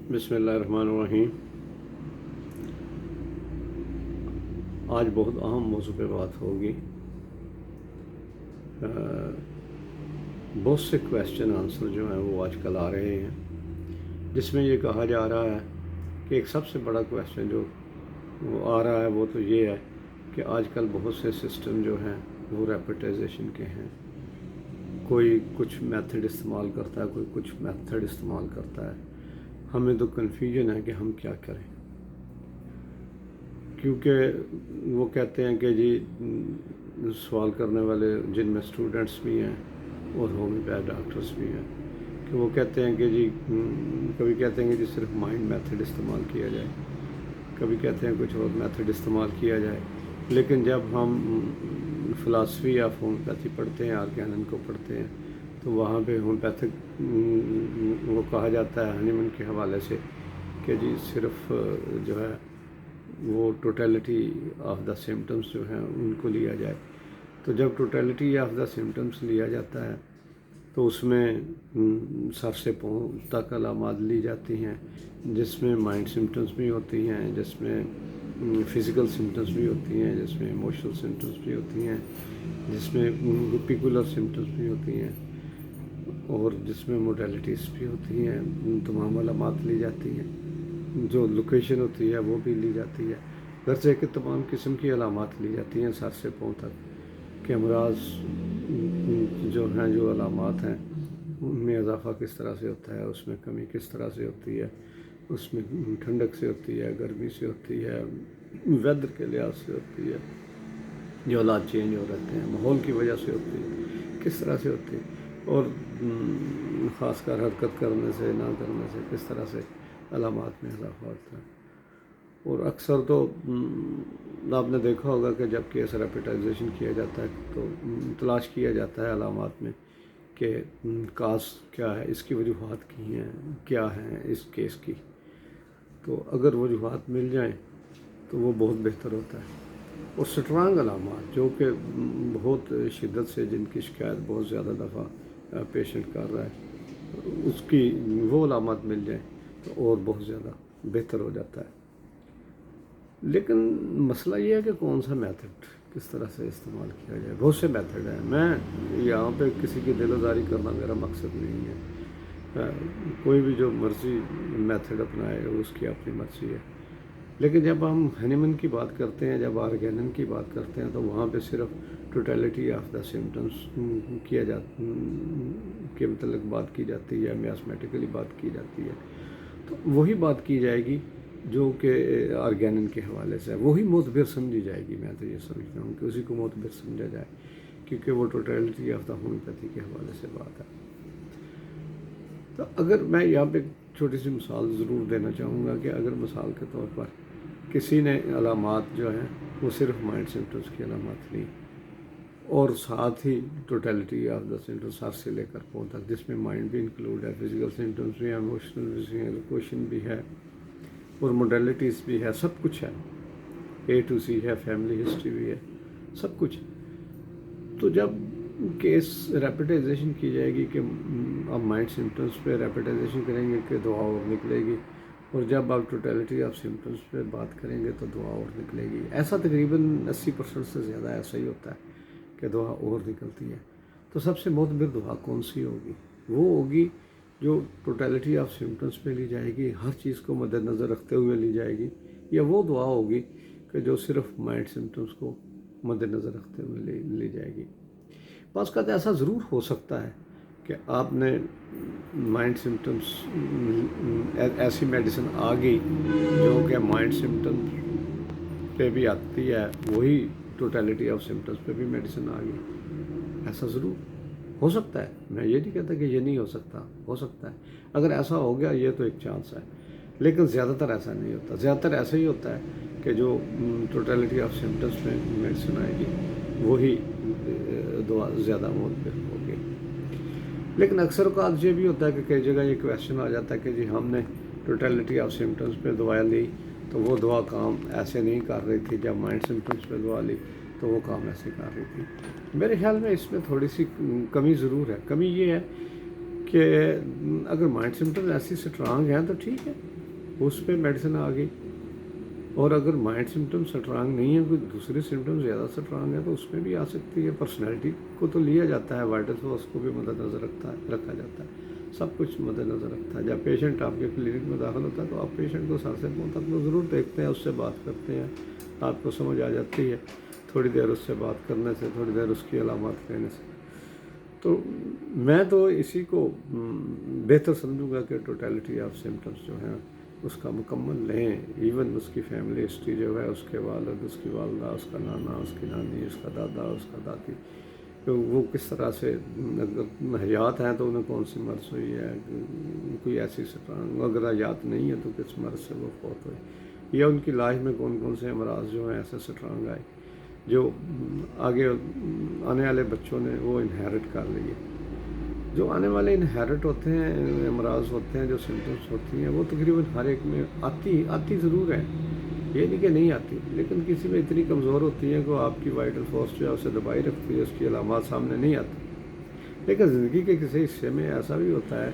बिस्मिल्लाहिर्रहमानिर्रहीम। आज बहुत अहम मौजू पे बात होगी। बहुत से क्वेश्चन आंसर जो हैं वो आजकल आ रहे हैं, जिसमें ये कहा जा रहा है कि एक सबसे बड़ा क्वेश्चन जो वो आ रहा है वो तो ये है कि आजकल बहुत से सिस्टम जो हैं वो रैपिटाइजेशन के हैं। कोई कुछ मेथड इस्तेमाल करता है, कोई कुछ मेथड इस्तेमाल करता है। हमें तो कन्फ्यूजन है कि हम क्या करें, क्योंकि वो कहते हैं कि जी सवाल करने वाले जिनमें स्टूडेंट्स भी हैं और होम्योपैथ डॉक्टर्स भी हैं, कि वो कहते हैं कि जी कभी कहते हैं कि जी सिर्फ माइंड मेथड इस्तेमाल किया जाए, कभी कहते हैं कुछ और मेथड इस्तेमाल किया जाए। लेकिन जब हम फ़िलासफ़ी या होम्योपैथी पढ़ते हैं, आर्गेनन को पढ़ते हैं, तो वहाँ पे होम्योपैथिक वो कहा जाता है हनीमन के हवाले से कि जी सिर्फ जो है वो टोटलिटी ऑफ द सिम्टम्स जो हैं उनको लिया जाए। तो जब टोटलिटी ऑफ द सिम्टम्स लिया जाता है तो उसमें सर से पाँव तक अलामात ली जाती हैं, जिसमें माइंड सिम्टम्स भी होती हैं, जिसमें फ़िज़िकल सिम्टम्स भी होती हैं, जिसमें इमोशनल सिम्टम्स भी होती हैं, जिसमें रुपिकुलर सिम्टम्स भी होती हैं और जिसमें मोडेलिटीज़ भी होती हैं। तमाम अलामात ली जाती हैं, जो लोकेशन होती है वो भी ली जाती है। घर से कि तमाम किस्म की अलामात ली जाती हैं सर से पाँव तक, कि अमराज जो हैं, जो अलामात हैं उनमें इजाफ़ा किस तरह से होता है, उसमें कमी किस तरह से होती है, उसमें ठंडक से होती है, गर्मी से होती है, वेदर के लिहाज से होती है, जो हालात चेंज हो रहते हैं माहौल की वजह से होती है, किस तरह से होती है, और ख़ासकर हरकत करने से ना करने से किस तरह से अलामात में इजाफ़ा होता है। और अक्सर तो आपने देखा होगा कि जब केस रैपिटाइजेशन किया जाता है तो तलाश किया जाता है अलामात में कि काज क्या है, इसकी वजूहात की हैं, क्या हैं इस केस की। तो अगर वजूहात मिल जाएं तो वो बहुत बेहतर होता है। और स्ट्रांग अलामात जो कि बहुत शिद्दत से जिनकी शिकायत बहुत ज़्यादा दफ़ा पेशेंट कर रहा है, उसकी वो अलामात मिल जाए तो और बहुत ज़्यादा बेहतर हो जाता है। लेकिन मसला ये है कि कौन सा मेथड किस तरह से इस्तेमाल किया जाए। बहुत से मेथड हैं, मैं यहाँ पे किसी की दिलदारी करना मेरा मकसद नहीं है। कोई भी जो मर्ज़ी मेथड अपनाए उसकी अपनी मर्ज़ी है। लेकिन जब हम हनीमन की बात करते हैं, जब आर्गेनन की बात करते हैं, तो वहाँ पे सिर्फ टोटलिटी ऑफ द सिम्टम्स किया जा के मतलब बात की जाती है, मैथमेटिकली बात की जाती है। तो वही बात की जाएगी जो कि आर्गेनन के हवाले से है, वही मोतबर समझी जाएगी। मैं तो ये समझता हूँ कि उसी को मोतबर समझा जाए, क्योंकि वो टोटलिटी ऑफ द होम्योपैथी के हवाले से बात है। तो अगर मैं यहाँ पे छोटी सी मिसाल ज़रूर देना चाहूँगा कि अगर मिसाल के तौर पर किसी ने अलामात जो हैं वो सिर्फ माइंड सिम्टम्स की अलामात ली और साथ ही टोटलिटी ऑफ द सिम्टम्स सर से लेकर पाँव तक, जिसमें माइंड भी इंक्लूड है, फिजिकल सिम्टम्स भी हैं, इमोशनल भी हैं, लोकेशन भी है और मोडेलिटीज़ भी है, सब कुछ है, A to Z है, फैमिली हिस्ट्री भी है, सब कुछ। तो जब केस रैपिटाइजेशन की जाएगी कि अब माइंड सिम्टम्स पे रैपिटाइजेशन करेंगे कि दुआ और निकलेगी, और जब आप टोटलिटी ऑफ सिम्टम्स पे बात करेंगे तो दुआ और निकलेगी। ऐसा तकरीबन 80% से ज़्यादा ऐसा ही होता है कि दुआ और निकलती है। तो सबसे मोतबर दुआ कौन सी होगी? वो होगी जो टोटलिटी ऑफ सिम्टम्स पे ली जाएगी, हर चीज़ को मद्देनज़र रखते हुए ली जाएगी, या वो दुआ होगी कि जो सिर्फ माइंड सिम्टम्स को मद्देनज़र रखते हुए ली जाएगी। बस का ऐसा ज़रूर हो सकता है कि आपने माइंड सिम्टम्स ऐसी मेडिसिन आ गई जो कि माइंड सिम्टम्स पे भी आती है, वही टोटलिटी ऑफ सिम्टम्स पे भी मेडिसिन आ गई। ऐसा ज़रूर हो सकता है, मैं ये नहीं कहता कि ये नहीं हो सकता, हो सकता है। अगर ऐसा हो गया ये तो एक चांस है, लेकिन ज़्यादातर ऐसा नहीं होता। ज़्यादातर ऐसा ही होता है कि जो टोटलिटी ऑफ सिम्टम्स में मेडिसिन आएगी वही दवा ज़्यादा मोतबर होगी। लेकिन अक्सर का ये भी होता है कि कई जगह ये क्वेश्चन आ जाता है कि जी हमने टोटलिटी ऑफ सिम्टम्स पे दवा ली तो वो दवा काम ऐसे नहीं कर रही थी, जब माइंड सिम्टम्स पे दवा ली तो वो काम ऐसे कर रही थी। मेरे ख्याल में इसमें थोड़ी सी कमी ज़रूर है। कमी ये है कि अगर माइंड सिम्टम्स ऐसी स्ट्रांग हैं तो ठीक है, उस पर मेडिसिन आ गई। और अगर माइंड सिम्टम स्ट्रांग नहीं है, कोई दूसरे सिम्टम ज़्यादा स्ट्रांग है, तो उसमें भी आ सकती है। पर्सनैलिटी को तो लिया जाता है, वाइटल फोर्स को भी मद्देनज़र रखा जाता है, सब कुछ मद्देनज़र रखता है। जब पेशेंट आपके क्लिनिक में दाखिल होता है तो आप पेशेंट को सर से पाँव तक तो ज़रूर देखते हैं, उससे बात करते हैं, आपको समझ आ जाती है थोड़ी देर उससे बात करने से, थोड़ी देर उसकी अलामत लेने से। तो मैं तो इसी को बेहतर समझूंगा कि टोटलिटी ऑफ सिम्टम्स जो हैं उसका मुकम्मल लें। इवन उसकी फैमिली हिस्ट्री जो है, उसके वालिद, उसकी वालदा, उसका नाना, उसकी नानी, उसका दादा, उसका दादी, तो वो किस तरह से अगर हयात हैं तो उन्हें कौन सी मर्ज़ हुई है, कोई ऐसी स्ट्रांग, अगर हयात नहीं है तो किस मर्ज़ से वो फौत हुई, या उनकी लाइफ में कौन कौन से अमराज जो हैं ऐसे स्ट्रांग आए जो आगे आने वाले बच्चों ने वो इनहेरिट कर लिए। जो आने वाले इनहेरिट होते हैं, अमराज होते हैं, जो सिम्टम्स होती हैं, वो तकरीबन हर एक में आती ज़रूर है, ये नहीं कि नहीं आती, लेकिन किसी में इतनी कमज़ोर होती है कि आपकी वाइटल फोर्स जो है उसे दबाई रखती है, उसकी अलामत सामने नहीं आती। लेकिन ज़िंदगी के किसी हिस्से में ऐसा भी होता है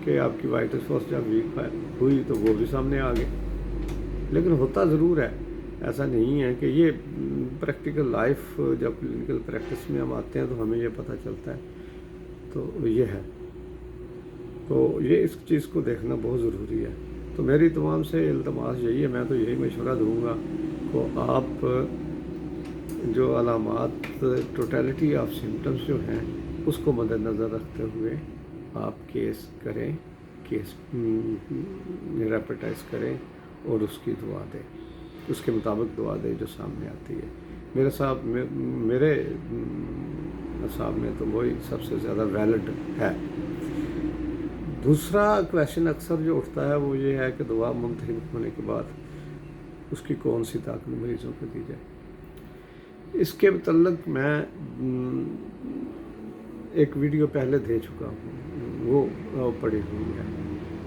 कि आपकी वाइटल फोर्स जब वीक हुई तो वो भी सामने आ गई। लेकिन होता ज़रूर है, ऐसा नहीं है कि ये प्रैक्टिकल लाइफ, जब क्लिनिकल प्रैक्टिस में हम आते हैं तो हमें ये पता चलता है। तो ये है, तो ये इस चीज़ को देखना बहुत ज़रूरी है। तो मेरी तमाम से इल्तमास यही है, मैं तो यही मशवरा दूँगा को आप जो अलामात, टोटलिटी ऑफ सिम्टम्स जो हैं उसको मद्देनज़र रखते हुए आप केस करें, केस रेपेटाइज करें और उसकी दुआ दें, उसके मुताबिक दुआ दें जो सामने आती है। मेरे हिसाब में तो वही सबसे ज़्यादा वैलिड है। दूसरा क्वेश्चन अक्सर जो उठता है वो ये है कि दवा मुंतखब होने के बाद उसकी कौन सी ताकत मरीज़ों को दी जाए। इसके मतलब मैं एक वीडियो पहले दे चुका हूँ, वो पड़ी हुई है,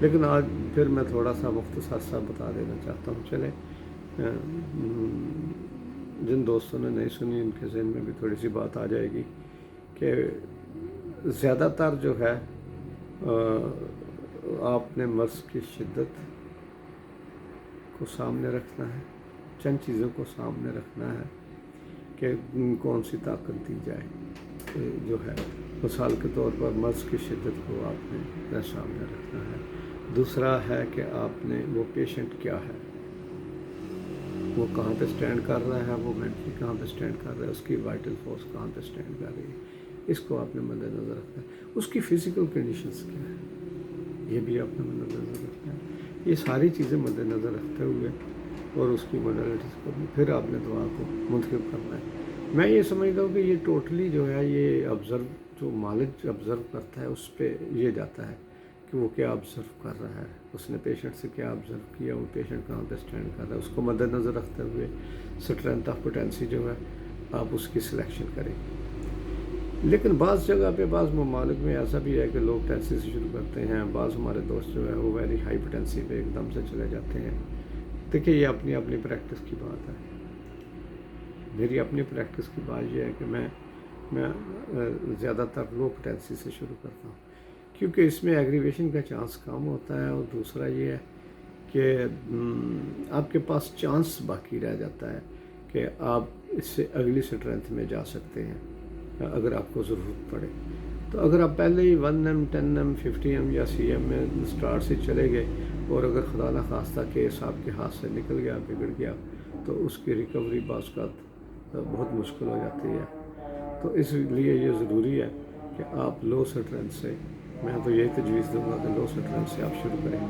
लेकिन आज फिर मैं थोड़ा सा मुख्तसर सा बता देना चाहता हूँ। चले जिन दोस्तों ने नहीं सुनी उनके ज़हन में भी थोड़ी सी बात आ जाएगी कि ज़्यादातर जो है आपने मर्ज़ की शिद्दत को सामने रखना है, चंद चीज़ों को सामने रखना है कि कौन सी ताकत दी जाए। जो है मिसाल के तौर पर मर्ज़ की शिद्दत को आपने सामने रखना है। दूसरा है कि आपने वो पेशेंट क्या है, वो कहाँ पे स्टैंड कर रहा है, वो मेंटली कहाँ पे स्टैंड कर रहा है, उसकी वाइटल फोर्स कहाँ पे स्टैंड कर रही है, इसको आपने मद्देनज़र रखना है। उसकी फ़िज़िकल कंडीशंस क्या है, ये भी आपने मद्देनज़र रखना है। ये सारी चीज़ें मद्देनज़र रखते हुए और उसकी मॉडलिटीज़ को भी फिर आपने दुआ को मुंतखब करना है। मैं ये समझता हूँ कि ये टोटली जो है ये ऑब्ज़र्व, जो मालिक ऑब्ज़र्व करता है उस पर ये जाता है कि वो क्या ऑब्ज़र्व कर रहा है, उसने पेशेंट से क्या ऑब्ज़र्व किया, वो पेशेंट कहाँ पे स्टैंड कर रहा है, उसको मद्देनज़र रखते हुए स्ट्रेंथ ऑफ पोटेंसी जो है आप उसकी सिलेक्शन करें। लेकिन बाज़ जगह पे, बाज़ ममालिक में ऐसा भी है कि लोग टेंसी से शुरू करते हैं, बाज़ हमारे दोस्त जो है वो वेरी हाई पोटेंसी पे एकदम से चले जाते हैं। देखिए ये अपनी अपनी प्रैक्टिस की बात है। मेरी अपनी प्रैक्टिस की बात ये है कि मैं ज़्यादातर लो पोटेंसी से शुरू करता हूँ, क्योंकि इसमें एग्रीवेशन का चांस कम होता है। और दूसरा ये है कि आपके पास चांस बाकी रह जाता है कि आप इससे अगली स्ट्रेंथ में जा सकते हैं अगर आपको ज़रूरत पड़े। तो अगर आप पहले ही 1M, 10M, 50M या CM में स्टार्ट से चले गए और अगर खुदा न खास्ता केस आपके हाथ से निकल गया, बिगड़ गया, तो उसकी रिकवरी बाज़ का बहुत मुश्किल हो जाती है। तो इसलिए ये ज़रूरी है कि आप लो स्ट्रेंथ से, मैं तो यही तजवीज़ दूँगा कि लो स्ट्रेंथ से आप शुरू करें।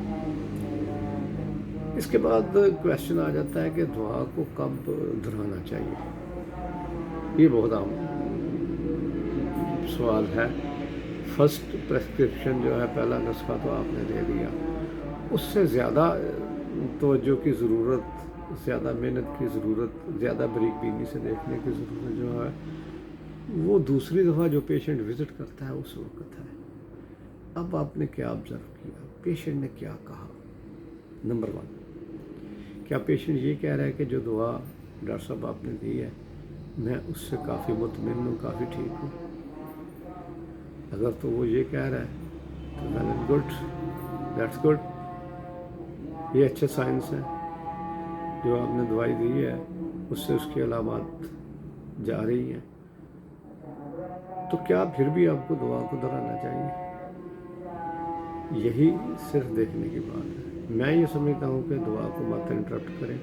इसके बाद क्वेश्चन आ जाता है कि दुआ को कब दोहराना चाहिए। ये बहुत आम सवाल है। फर्स्ट प्रेस्क्रिप्शन जो है, पहला नुस्खा तो आपने दे दिया, उससे ज़्यादा तवज्जो की ज़रूरत, ज़्यादा मेहनत की ज़रूरत, ज़्यादा बारीक बीनी से देखने की ज़रूरत जो है वो दूसरी दफ़ा जो पेशेंट विज़िट करता है उस वक्त है। अब आपने क्या ऑब्ज़र्व किया, पेशेंट ने क्या कहा। नंबर 1, क्या पेशेंट ये कह रहा है कि जो दुआ डॉक्टर साहब आपने दी है मैं उससे काफ़ी मुतमिन हूँ, काफ़ी ठीक हूँ। अगर तो वो ये कह रहा है तो well and good, that's good. یہ اچھے سائنس ہیں، جو آپ نے دوائی دی ہے اس سے اس کی علامات جا رہی ہیں، تو کیا پھر بھی آپ کو دوا کو دہرانا چاہیے؟ یہی صرف دیکھنے کی بات ہے۔ میں یہ سمجھتا ہوں کہ دوا کو مت انٹرپٹ کریں۔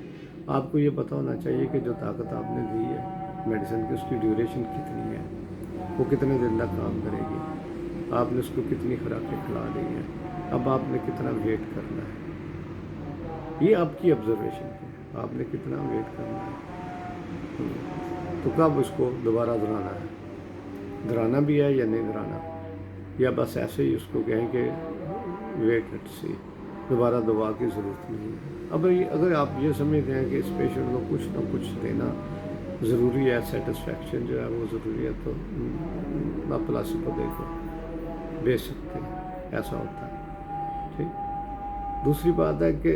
آپ کو یہ پتہ ہونا چاہیے کہ جو طاقت آپ نے دی ہے میڈیسن کی، اس کی ڈیوریشن کتنی ہے، وہ کتنے دن تک کام کرے گی، آپ نے اس کو کتنی خوراکیں کھلا دی ہیں، اب آپ نے کتنا ویٹ کرنا ہے، یہ آپ کی آبزرویشن ہے، آپ نے کتنا ویٹ کرنا ہے، تو کب اس کو دوبارہ دہرانا ہے، دہرانا بھی ہے یا نہیں دہرانا، یا بس ایسے ہی اس کو کہیں کہ ویٹ اٹ سی، دوبارہ دوا کی ضرورت نہیں ہے۔ اب اگر آپ یہ سمجھتے ہیں کہ اس پیشنٹ کو کچھ نہ کچھ دینا ضروری ہے، سیٹسفیکشن جو ہے وہ ضروری ہے، تو آپ پلاسیبو دے کو بیچ سکتے ہیں، ایسا ہوتا ہے، ٹھیک۔ دوسری بات ہے کہ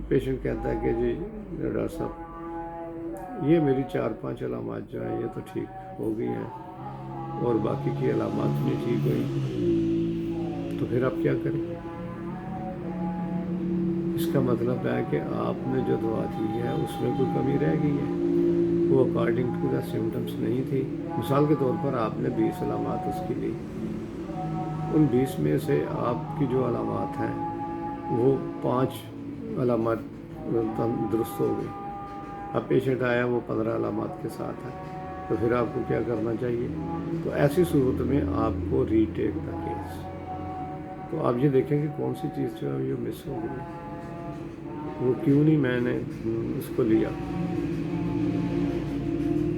پیشنٹ کہتا ہے کہ جی ڈاکٹر صاحب یہ میری 4-5 علامات جو ہیں یہ تو ٹھیک ہو گئی ہیں اور باقی کی علامات نہیں ٹھیک ہوئی، تو پھر آپ کیا کریں؟ اس کا مطلب ہے کہ آپ نے جو دوا دی ہے اس میں کوئی کمی رہ گئی ہے، وہ اکارڈنگ ٹو دا سمٹمس نہیں تھی۔ مثال کے طور پر آپ نے 20 علامات اس کی لی، ان 20 میں سے آپ کی جو علامات ہیں وہ 5 علامات درست ہو گئی، اب پیشنٹ آیا وہ 15 علامات کے ساتھ ہے، تو پھر آپ کو کیا کرنا چاہیے؟ تو ایسی صورت میں آپ کو ری ٹیک دا کیس، تو آپ یہ دیکھیں کہ کون سی چیز جو ہے یہ مس ہو گئی، وہ کیوں نہیں میں نے اس کو لیا،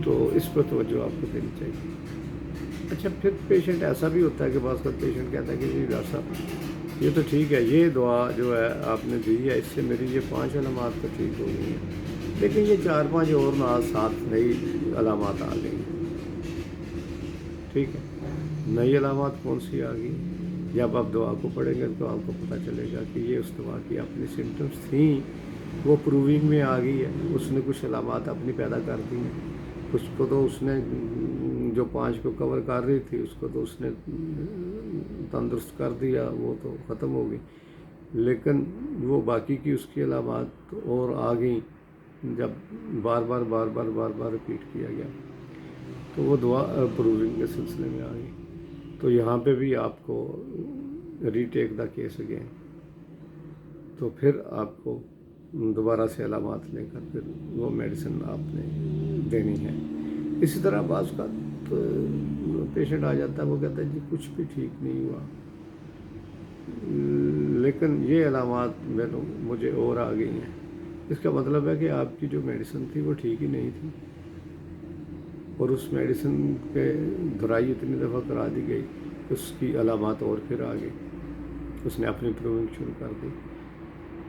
تو اس پر توجہ آپ کو دینی چاہیے۔ اچھا، پھر پیشنٹ ایسا بھی ہوتا ہے کہ بعض وقت پیشنٹ کہتا ہے کہ جی ڈاکٹر صاحب یہ تو ٹھیک ہے، یہ دوا جو ہے آپ نے دی ہے اس سے میری یہ 5 علامات تو ٹھیک ہو گئی ہیں، لیکن یہ 4-5 اور 7 نئی علامات آ گئی ہیں، ٹھیک ہے، نئی علامات کون سی آ گئی؟ جب آپ دوا کو پڑھیں گے تو آپ کو پتہ چلے گا کہ یہ اس دوا کی اپنی سمٹمس تھیں، وہ پروونگ میں آ گئی ہے، اس نے کچھ علامات اپنی پیدا کر دی ہیں، کچھ کو تو اس نے جو 5 کو کور کر رہی تھی اس کو تو اس نے تندرست کر دیا، وہ تو ختم ہو گئی، لیکن وہ باقی کی اس کی علامات اور آ گئیں جب بار بار ریپیٹ کیا گیا، تو وہ دوا پروونگ کے سلسلے میں آ گئی، تو یہاں پہ بھی آپ کو ری ٹیک دا کیس اگین، تو پھر آپ کو دوبارہ سے علامات لے کر پھر وہ میڈیسن آپ نے دینی ہے۔ اسی طرح بعض کا پیشنٹ آ جاتا ہے، وہ کہتا ہے جی کچھ بھی ٹھیک نہیں ہوا، لیکن یہ علامات مجھے اور آ گئی ہیں، اس کا مطلب ہے کہ آپ کی جو میڈیسن تھی وہ ٹھیک ہی نہیں تھی، اور اس میڈیسن کے دھرائی اتنی دفعہ کرا دی گئی کہ اس کی علامات اور پھر آ گئی، اس نے اپنی پروونگ شروع کر دی۔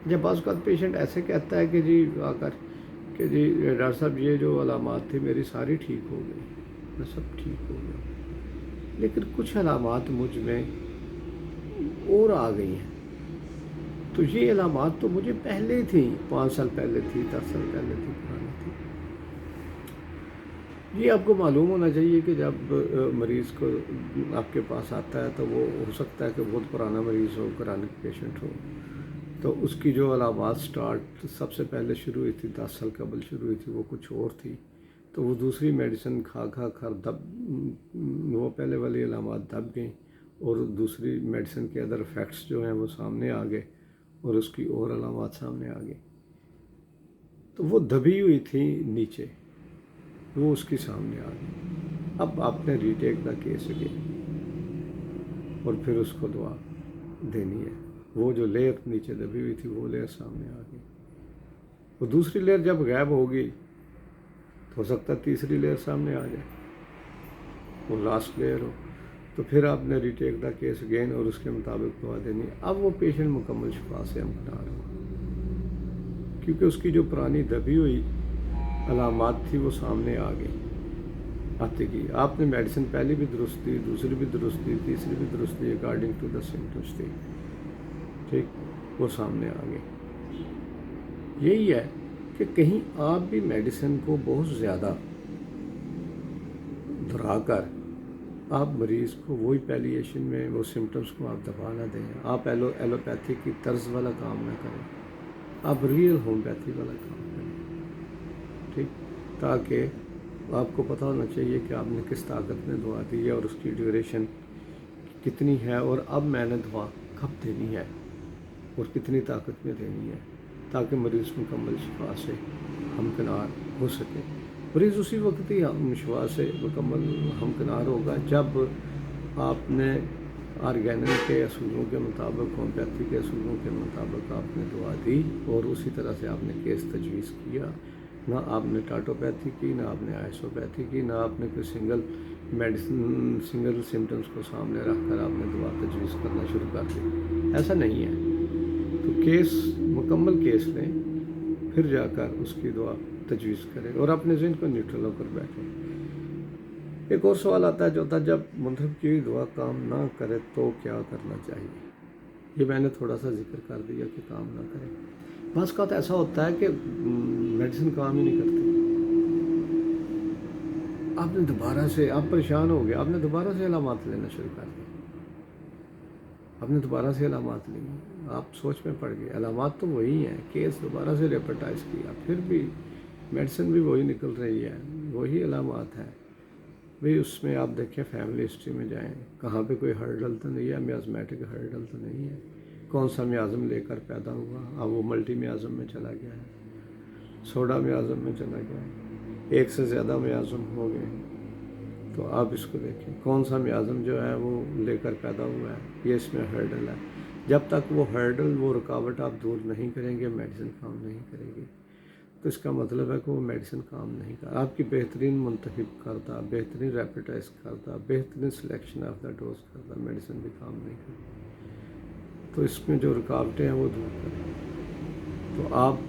جب بعض اوقات پیشنٹ ایسے کہتا ہے کہ جی آ کر کہ جی ڈاکٹر صاحب یہ جو علامات تھی میری ساری ٹھیک ہو گئی، میں سب ٹھیک ہو گیا، لیکن کچھ علامات مجھ میں اور آ گئی ہیں، تو یہ علامات تو مجھے پہلے تھیں، 5 سال پہلے تھی، 10 سال پہلے تھی، پرانی تھی۔ یہ آپ کو معلوم ہونا چاہیے کہ جب مریض کو آپ کے پاس آتا ہے تو وہ ہو سکتا ہے کہ بہت پرانا مریض ہو، کرانک پیشنٹ ہو، تو اس کی جو علامات سٹارٹ سب سے پہلے شروع ہوئی تھی، 10 سال قبل شروع ہوئی تھی، وہ کچھ اور تھی، تو وہ دوسری میڈیسن کھا وہ پہلے والی علامات دب گئیں، اور دوسری میڈیسن کے ادر افیکٹس جو ہیں وہ سامنے آ گئے، اور اس کی اور علامات سامنے آ گئی، تو وہ دبی ہوئی تھی نیچے، وہ اس کی سامنے آ گئی۔ اب آپ نے ری ٹیک دا کیس اگین، اور پھر اس کو دعا دینی ہے، وہ جو لیئر نیچے دبی ہوئی تھی وہ لیئر سامنے آ گئی، وہ دوسری لیئر جب غائب ہوگی تو ہو سکتا ہے تیسری لیئر سامنے آ جائے، وہ لاسٹ لیئر ہو، تو پھر آپ نے ری ٹیک دا کیس اگین اور اس کے مطابق دعا دینی ہے۔ اب وہ پیشنٹ مکمل شفا سے ہمکنار ہو، کیونکہ اس کی جو پرانی دبی ہوئی علامات تھی وہ سامنے آ گئی، آتی کی آپ نے میڈیسن پہلی بھی درست دی، دوسری بھی درست دی، تیسری بھی درست دی، اکارڈنگ ٹو دا سمٹمس تھی، ٹھیک، وہ سامنے آ گئی۔ یہی ہے کہ کہیں آپ بھی میڈیسن کو بہت زیادہ دہرا کر آپ مریض کو وہی پیلیشن میں وہ سمٹمس کو آپ دبا نہ دیں، آپ ایلوپیتھی کی طرز والا کام نہ کریں، आप रियल होम्योपैथी वाला काम करें, ठीक, ताकि आपको पता होना चाहिए कि आपने किस ताकत में दवा दी है और उसकी ड्यूरेशन कितनी है, और अब मैंने दवा कब देनी है और कितनी ताकत में देनी है, ताकि मरीज़ मुकम्मल शिफा से हमकिनार हो सके। मरीज़ उसी वक्त ही शिफा से मुकम्मल हमकिनार होगा जब आपने ऑर्गेनिक के असूलों के मुताबिक, होम्योपैथी के असूलों के मुताबिक आपने दवा दी और उसी तरह से आपने केस तजवीज़ किया। ना आपने टाटोपैथी की, ना आपने आइसोपैथी की, ना आपने कोई सिंगल मेडिसिन, सिंगल सिम्टम्स को सामने रख कर आपने दवा तजवीज़ करना शुरू कर दी। ऐसा नहीं है। तो केस, मुकम्मल केस लें, फिर जाकर उसकी दवा तजवीज़ करें और अपने ज़हन को न्यूट्रल होकर बैठें। एक और सवाल आता है जो होता है, जब मुंतखब की हुई दवा काम ना करे तो क्या करना चाहिए। ये मैंने थोड़ा सा जिक्र कर दिया कि काम ना करें। बस का तो ऐसा होता है कि मेडिसिन काम ही नहीं करती, आपने दोबारा से, आप परेशान हो गए, आपने दोबारा से अलामात लेना शुरू कर दिया, आपने दोबारा से अलामात ली, आप सोच में पड़ गए। अलामात तो वही हैं, केस दोबारा से रेपेटाइज किया, फिर भी मेडिसिन भी वही निकल रही है, वही अलामात है। भाई उसमें आप देखें, फैमिली हिस्ट्री में जाएं, कहाँ पे कोई हर्डल तो नहीं है, मियाज़मेटिक हर्डल तो नहीं है, कौन सा मियाज़म लेकर पैदा हुआ, अब वो मल्टी मियाज़म में चला गया है, सोडा मियाज़म में चला गया है, एक से ज़्यादा मियाज़म हो गए। तो आप इसको देखें, कौन सा मियाज़म जो है वो लेकर पैदा हुआ है, ये इसमें हर्डल है। जब तक वो हर्डल, वो रुकावट आप दूर नहीं करेंगे, मेडिसिन काम नहीं करेगी। तो इसका मतलब है कि वो मेडिसिन काम नहीं कर, आपकी बेहतरीन मुंतखब करता, बेहतरीन रेपेटाइज करता, बेहतरीन सिलेक्शन ऑफ द डोज करता, मेडिसिन भी काम नहीं करती। तो इसमें जो रुकावटें हैं वो दूर करें। तो आप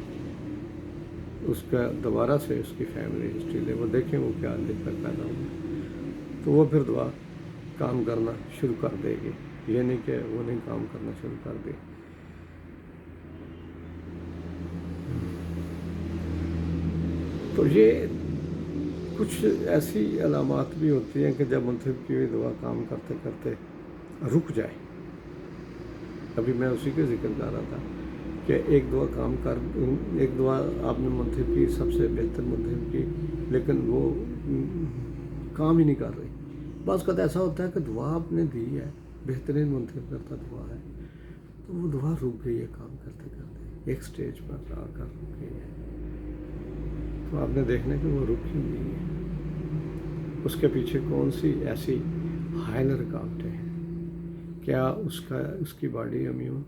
उसका दोबारा से उसकी फैमिली हिस्ट्री ले, वो देखें वो क्या लेकर पैदा हुआ, तो वो फिर दवा काम करना शुरू कर देगी। ये नहीं कि वो नहीं काम करना शुरू कर दे। तो ये कुछ ऐसी अलामात भी होती हैं कि जब मुंतखब की हुई दवा काम करते करते रुक जाए। अभी मैं उसी के जिक्र कर रहा था कि एक दवा काम कर, एक दवा आपने मुंतखब की, सबसे बेहतर मुंतखब की, लेकिन वो काम ही नहीं कर रही। बस का ऐसा होता है कि दवा आपने दी है, बेहतरीन मुंतखब करता दवा है, तो वो दवा रुक गई है काम करते करते, एक स्टेज पर आकर रुक गई है। तो आपने देखना कि वो रुक क्यों नहीं है, उसके पीछे कौन सी ऐसी हाइल रुकावटें हैं, क्या उसकी बॉडी इम्यून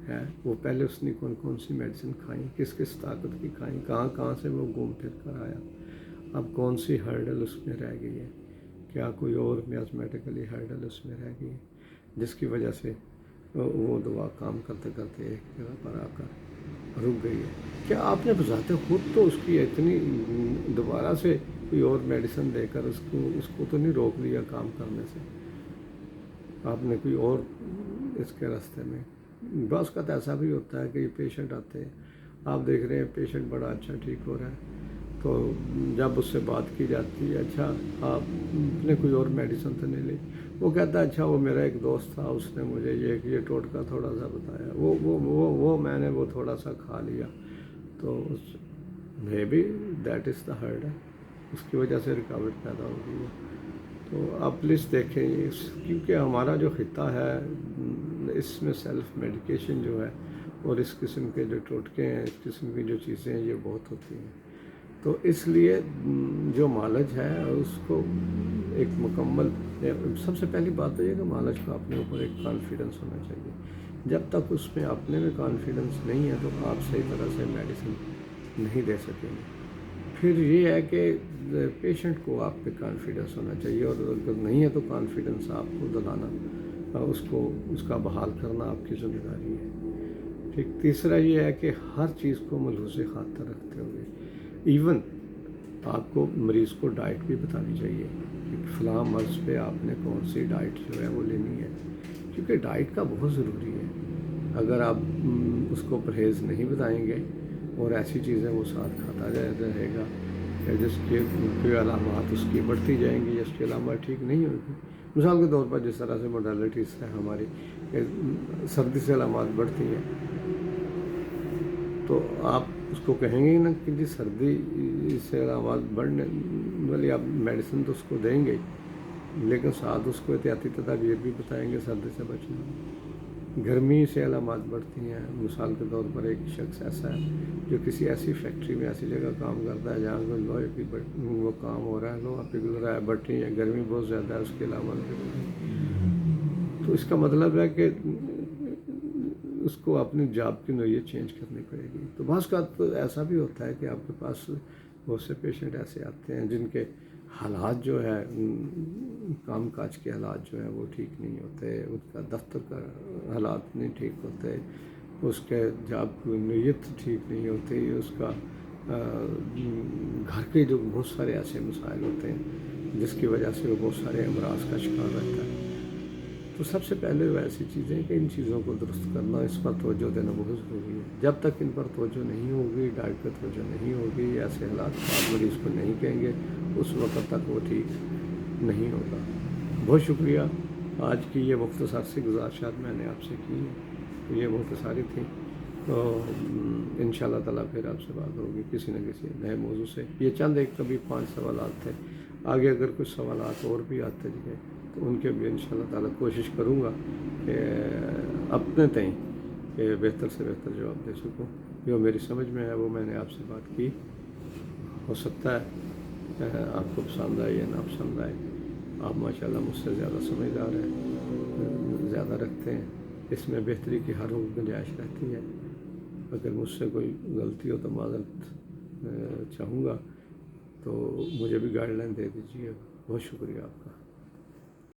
है, वो पहले उसने कौन कौन सी मेडिसिन खाई, किस किस ताकत की खाई, कहाँ कहाँ से वो घूम फिर कर आया, अब कौन सी हर्डल उसमें रह गई है, क्या कोई और मियाज़मेटिकली हर्डल उसमें रह गई है जिसकी वजह से वो दवा काम करते करते एक जगह पर आकर रुक गई है। क्या आपने बजाते खुद तो उसकी इतनी दोबारा से कोई और मेडिसिन देकर उसको तो नहीं रोक लिया काम करने से, आपने कोई और इसके रास्ते में। बस का तो ऐसा भी होता है कि ये पेशेंट आते हैं, आप देख रहे हैं पेशेंट बड़ा अच्छा ठीक हो रहा है, तो जब उससे बात की जाती है, अच्छा आपने कोई और मेडिसिन तो नहीं ली, वो कहता है अच्छा वो मेरा एक दोस्त था, उसने मुझे ये टोटका थोड़ा सा बताया, वो मैंने वो थोड़ा सा खा लिया, तो may be that is the heard है, उसकी वजह से रुकावट पैदा हो गई है। तो आप प्लीज़ देखें, क्योंकि हमारा जो खिता है इसमें सेल्फ मेडिकेशन जो है और इस किस्म के जो टोटके हैं, इस किस्म की जो चीज़ें हैं, ये बहुत होती हैं। तो इसलिए जो मालिज है उसको एक मुकम्मल, सबसे पहली बात तो ये कि मालिज का अपने ऊपर एक कॉन्फिडेंस होना चाहिए। जब तक उसमें अपने में कॉन्फिडेंस नहीं है तो आप सही तरह से मेडिसिन नहीं दे सकेंगे। फिर ये है कि पेशेंट को आप पे कॉन्फिडेंस होना चाहिए, और अगर नहीं है तो कॉन्फिडेंस आपको दिलाना, उसको उसका बहाल करना आपकी ज़िम्मेदारी है। ठीक, तीसरा ये है कि हर चीज़ को मलहूज़ खातर रखते हुए, इवन आपको मरीज़ को डाइट भी बतानी चाहिए कि फ़लाँ मर्ज़ पे आपने कौन सी डाइट जो है वो लेनी है, क्योंकि डाइट का बहुत ज़रूरी है। अगर आप उसको परहेज़ नहीं बताएंगे और ऐसी चीज़ें वो साथ खाता रहेगा जिसके अलामात उसकी बढ़ती जाएंगी, जिसकी अलामात ठीक नहीं होगी। मिसाल के तौर पर जिस तरह से मोडालिटीज़ है हमारी, सर्दी से अलामात बढ़ती हैं, تو آپ اس کو کہیں گے نا کہ جی سردی سے علامات بڑھنے والی، آپ میڈیسن تو اس کو دیں گے، لیکن ساتھ اس کو احتیاطی تدابیر بھی بتائیں گے سردی سے بچنا۔ گرمی سے علامات بڑھتی ہیں، مثال کے طور پر ایک شخص ایسا ہے جو کسی ایسی فیکٹری میں ایسی جگہ کام کرتا ہے جہاں پر لوہے کی وہ کام ہو رہا ہے، لوہا پگھل رہا ہے، بٹھی ہے، گرمی بہت زیادہ ہے، اس کے علامات بھی ہو رہے ہیں، تو اس کا مطلب ہے کہ اس کو اپنی جاب کی نوعیت چینج کرنی پڑے گی۔ تو بعض کا تو ایسا بھی ہوتا ہے کہ آپ کے پاس بہت سے پیشنٹ ایسے آتے ہیں جن کے حالات جو ہے کام کاج کے حالات جو ہیں وہ ٹھیک نہیں ہوتے، ان کا دفتر کا حالات نہیں ٹھیک ہوتے، اس کے جاب کی نوعیت ٹھیک نہیں ہوتی، اس کا گھر کے جو بہت سارے ایسے مسائل ہوتے ہیں جس کی وجہ سے وہ بہت سارے امراض کا شکار رہتا ہے۔ تو سب سے پہلے وہ ایسی چیزیں کہ ان چیزوں کو درست کرنا، اس پر توجہ دینا بہت ضروری ہے۔ جب تک ان پر توجہ نہیں ہوگی، ڈائٹ پر توجہ نہیں ہوگی، ایسے حالات آپ مریض کو نہیں کہیں گے، اس وقت تک وہ ٹھیک نہیں ہوگا۔ بہت شکریہ، آج کی یہ مختصر سی گزارشات میں نے آپ سے کی ہیں، یہ مختصری تھیں، تو ان شاء اللہ تعالیٰ پھر آپ سے بات ہوگی کسی نہ کسی نئے موضوع سے۔ یہ چند ایک کبھی 5 سوالات تھے، آگے اگر کچھ سوالات اور بھی آتے رہے تو ان کے بھی ان شاء اللہ تعالیٰ کوشش کروں گا کہ اپنے تئیں کہ بہتر سے بہتر جواب دے سکوں۔ جو میری سمجھ میں ہے وہ میں نے آپ سے بات کی، ہو سکتا ہے آپ کو پسند آئے یا نہ پسند آئے۔ آپ ماشاءاللہ مجھ سے زیادہ سمجھدار ہیں، زیادہ رکھتے ہیں، اس میں بہتری کی ہر وقت گنجائش رہتی ہے۔ اگر مجھ سے کوئی غلطی ہو تو معذرت چاہوں گا، تو مجھے بھی گائیڈ لائن دے دیجیے۔ بہت شکریہ آپ کا۔